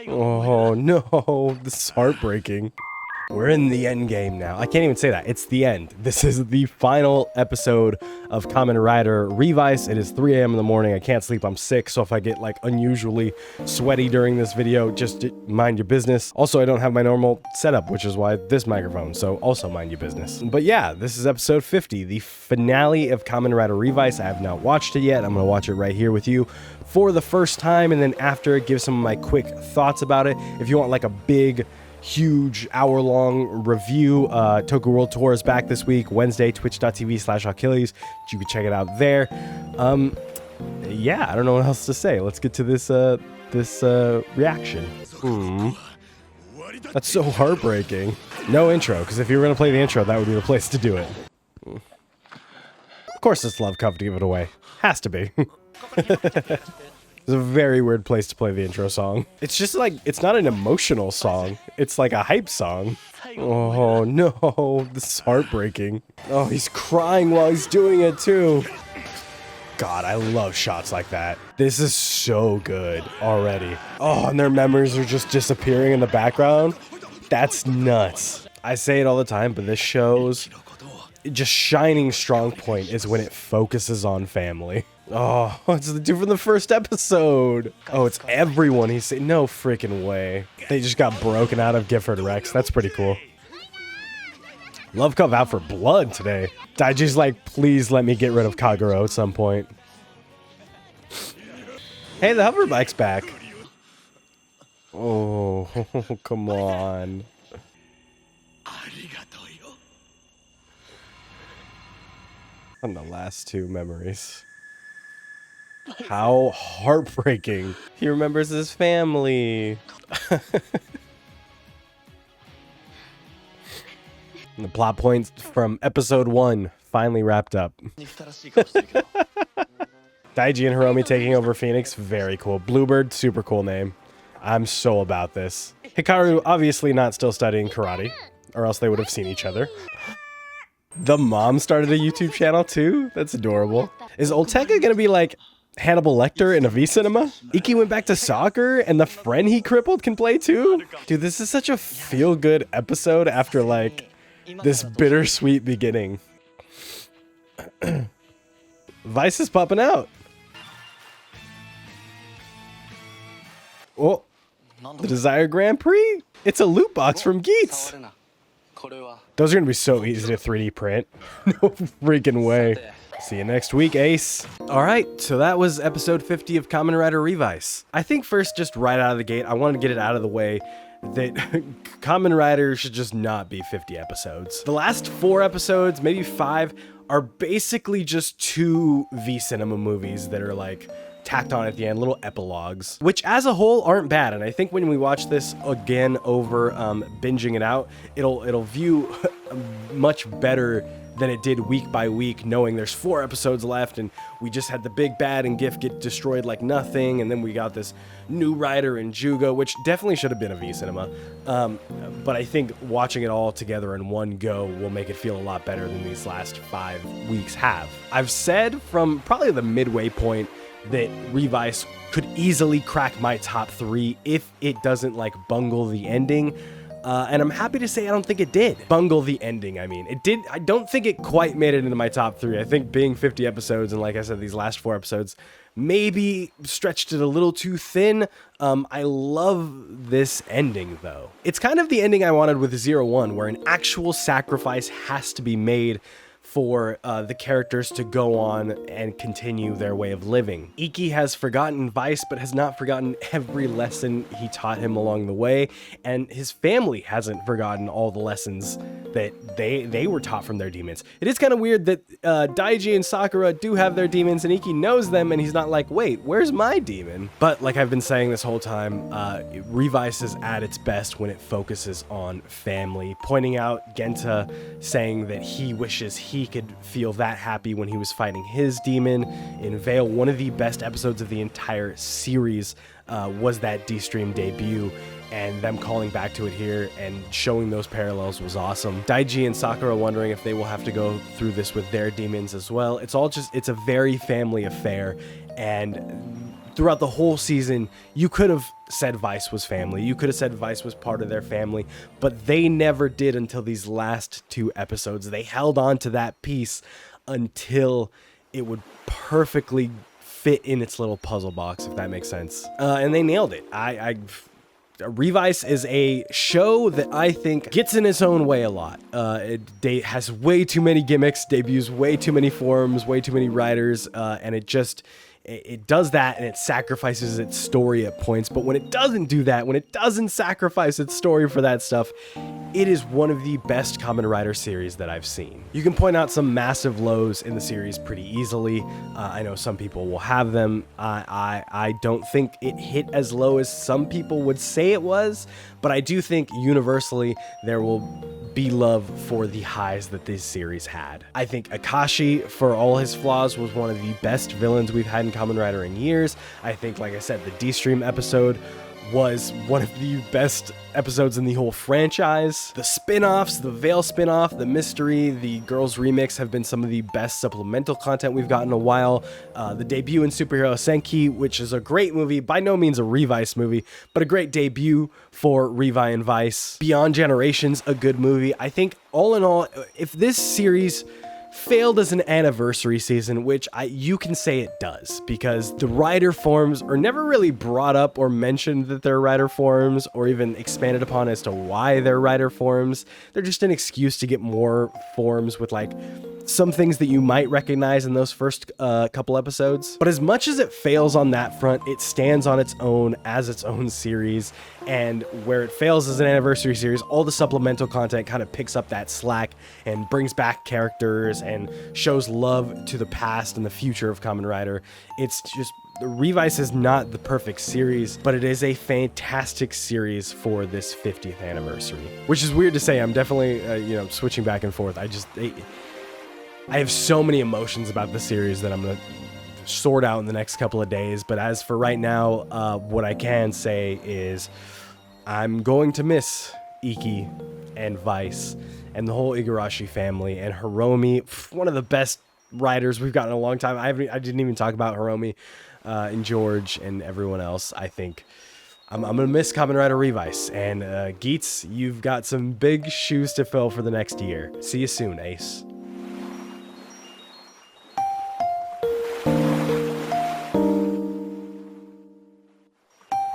Oh no, this is heartbreaking. We're in the end game now. I can't even say that. It's the end. This is the final episode of Kamen Rider Revice. It is 3 a.m. in the morning. I can't sleep. I'm sick. So if I get like unusually sweaty during this video, just mind your business. Also, I don't have my normal setup, which is why this microphone. So also mind your business. But yeah, this is episode 50, the finale of Kamen Rider Revice. I have not watched it yet. I'm going to watch it right here with you for the first time. And then after, give some of my quick thoughts about it. If you want like a big, huge hour-long review, Toku World Tour is back this week, Wednesday, twitch.tv/Achilles. You can check it out there. Yeah, I don't know what else to say. Let's get to this reaction. That's so heartbreaking. No intro, because if you were going to play the intro, that would be the place to do it. Of course it's Love Cup to give it away. Has to be. It's a very weird place to play the intro song. It's just like, it's not an emotional song. It's like a hype song. Oh no, this is heartbreaking. Oh, he's crying while he's doing it too. God, I love shots like that. This is so good already. Oh, and their memories are just disappearing in the background. That's nuts. I say it all the time, but this show's just shining strong point is when it focuses on family. Oh, it's the dude from the first episode. Oh, it's everyone. He's saying, no freaking way. They just got broken out of Gifford Rex. That's pretty cool. Love Cup out for blood today. Daiji's like, please let me get rid of Kagero at some point. Hey, the hover bike's back. Oh, come on. On the last two memories. How heartbreaking. He remembers his family. The plot points from episode 1 finally wrapped up. Daiji and Hiromi taking over Phoenix, very cool. Bluebird, super cool name. I'm so about this. Hikaru obviously not still studying karate, or else they would have seen each other. The mom started a YouTube channel too? That's adorable. Is Olteka gonna be like Hannibal Lecter in a V-Cinema? Iki went back to soccer and the friend he crippled can play too? Dude, this is such a feel-good episode after like this bittersweet beginning. Vice is popping out. Oh, the Desire Grand Prix? It's a loot box from Geats. Those are going to be so easy to 3D print. No freaking way. See you next week, Ace. All right, so that was episode 50 of Kamen Rider Revice. I think first, just right out of the gate, I want to get it out of the way that Kamen Rider should just not be 50 episodes. The last 4 episodes, maybe 5, are basically just 2 V-Cinema movies that are like tacked on at the end, little epilogues, which as a whole aren't bad. And I think when we watch this again over binging it out, it'll view much better than it did week by week, knowing there's 4 episodes left and we just had the big bad and Gift get destroyed like nothing, and then we got this new Rider and Juga, which definitely should have been a V-Cinema. But I think watching it all together in one go will make it feel a lot better than these last 5 weeks have. I've said from probably the midway point that Revice could easily crack my top 3 if it doesn't like bungle the ending. And I'm happy to say I don't think it did. Bungle the ending, I mean. It did. I don't think it quite made it into my top 3. I think being 50 episodes and like I said, these last 4 episodes maybe stretched it a little too thin. I love this ending though. It's kind of the ending I wanted with 01, where an actual sacrifice has to be made for the characters to go on and continue their way of living. Iki has forgotten Vice, but has not forgotten every lesson he taught him along the way, and his family hasn't forgotten all the lessons that they were taught from their demons. It is kind of weird that Daiji and Sakura do have their demons, and Iki knows them, and he's not like, wait, where's my demon? But like I've been saying this whole time, Revice is at its best when it focuses on family, pointing out Genta saying that he wishes he could feel that happy when he was fighting his demon in Vale. One of the best episodes of the entire series was that D-Stream debut, and them calling back to it here and showing those parallels was awesome. Daiji and Sakura wondering if they will have to go through this with their demons as well. It's all just, it's a very family affair, and throughout the whole season, you could have said Vice was family. You could have said Vice was part of their family, but they never did until these last 2 episodes. They held on to that piece until it would perfectly fit in its little puzzle box, if that makes sense. And they nailed it. Revice is a show that I think gets in its own way a lot. It has way too many gimmicks, debuts way too many forms, way too many writers, and it does that, and it sacrifices its story at points. But when it doesn't do that, when it doesn't sacrifice its story for that stuff, it is one of the best Kamen Rider series that I've seen. You can point out some massive lows in the series pretty easily. I know some people will have them. I don't think it hit as low as some people would say it was, but I do think universally there will be love for the highs that this series had. I think Akashi, for all his flaws, was one of the best villains we've had in Kamen Rider in years. I think, like I said, the D-Stream episode was one of the best episodes in the whole franchise. The spin-offs, the Veil spin-off, the mystery, the Girls Remix have been some of the best supplemental content we've gotten in a while. The debut in Superhero Senki, which is a great movie, by no means a Revice movie, but a great debut for Revi and Vice. Beyond Generations, a good movie. I think all in all, if this series failed as an anniversary season, which you can say it does, because the rider forms are never really brought up or mentioned that they're rider forms, or even expanded upon as to why they're rider forms. They're just an excuse to get more forms with like some things that you might recognize in those first couple episodes. But as much as it fails on that front, it stands on its own as its own series, and where it fails as an anniversary series, all the supplemental content kind of picks up that slack and brings back characters and shows love to the past and the future of Kamen Rider. It's just, Revice is not the perfect series, but it is a fantastic series for this 50th anniversary. Which is weird to say. I'm definitely, switching back and forth. I have so many emotions about the series that I'm going to sort out in the next couple of days. But as for right now, what I can say is I'm going to miss Iki and Vice and the whole Igarashi family and Hiromi, one of the best writers we've gotten in a long time. I didn't even talk about Hiromi and George and everyone else. I think I'm going to miss Kamen Rider Revice. And Geets, you've got some big shoes to fill for the next year. See you soon, Ace.